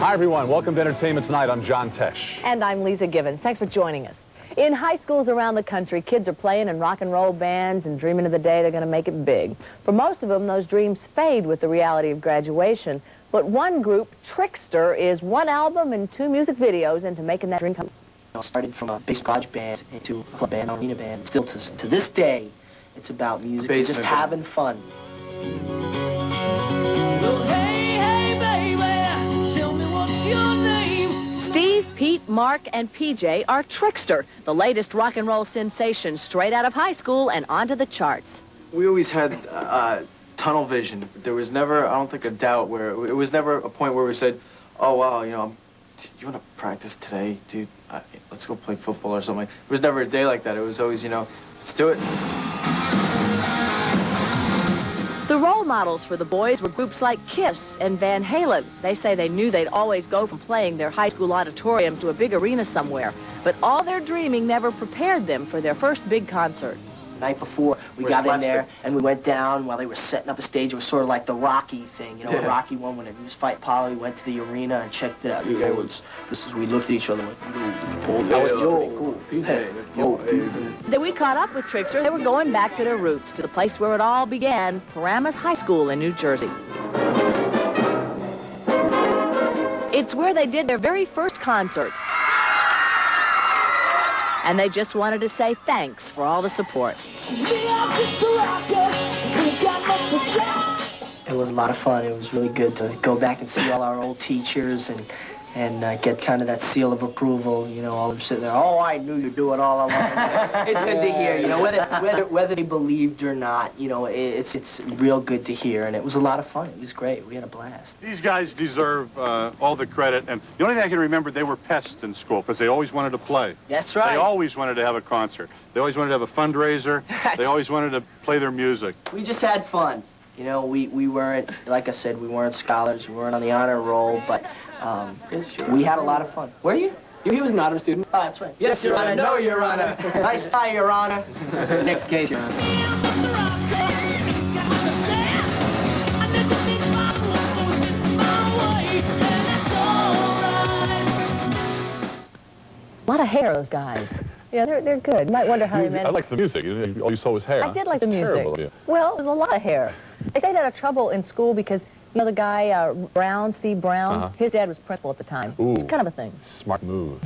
Hi, everyone. Welcome to Entertainment Tonight. I'm John Tesh. And I'm Lisa Gibbons. Thanks for joining us. In high schools around the country, kids are playing in rock and roll bands and dreaming of the day they're going to make it big. For most of them, those dreams fade with the reality of graduation. But one group, Trixter, is one album and 2 music videos into making that dream come true. Started from a bass garage band into a club band, arena band. Still to this day, it's about music and just having fun. Steve, Pete, Mark, and PJ are Trixter, the latest rock and roll sensation straight out of high school and onto the charts. We always had tunnel vision. There was never, I don't think, a doubt where, it was never a point where we said, oh, wow, you know, you want to practice today, dude? Let's go play football or something. There was never a day like that. It was always, you know, let's do it. The role models for the boys were groups like Kiss and Van Halen. They say they knew they'd always go from playing their high school auditorium to a big arena somewhere. But all their dreaming never prepared them for their first big concert. The night before, we got in there and we went down while they were setting up the stage. It was sort of like the Rocky thing, you know, when Rocky won when he was fighting Apollo. We went to the arena and checked it out. We looked at each other and went, that was pretty cool. Then we caught up with Trixter. They were going back to their roots, to the place where it all began, Paramus High School in New Jersey. It's where they did their very first concert. And they just wanted to say thanks for all the support. It was a lot of fun. It was really good to go back and see all our old teachers and get kind of that seal of approval. You know, all of them sitting there, oh, I knew you'd do it all along. It's good to hear, you know, whether they believed or not, you know, it's real good to hear. And it was a lot of fun. It was great. We had a blast. These guys deserve all the credit. And the only thing I can remember, they were pests in school because they always wanted to play. That's right. They always wanted to have a concert. They always wanted to have a fundraiser. They always wanted to play their music. We just had fun. You know, we weren't, like I said, we weren't scholars. We weren't on the honor roll, but we had a lot of fun. Were you? He was an honor student. Oh, that's right. Yes, Your Honor. No, Your Honor. Nice try, Your Honor. Next case, Your Honor. A lot of hair, those guys. Yeah, they're good. You might wonder how they managed. I like the music. All you saw was hair. I did like the It's music. terrible, yeah. Well, it was a lot of hair. They stayed out of trouble in school because, you know, the guy, Steve Brown, his dad was principal at the time. Ooh. It's kind of a thing. Smart move.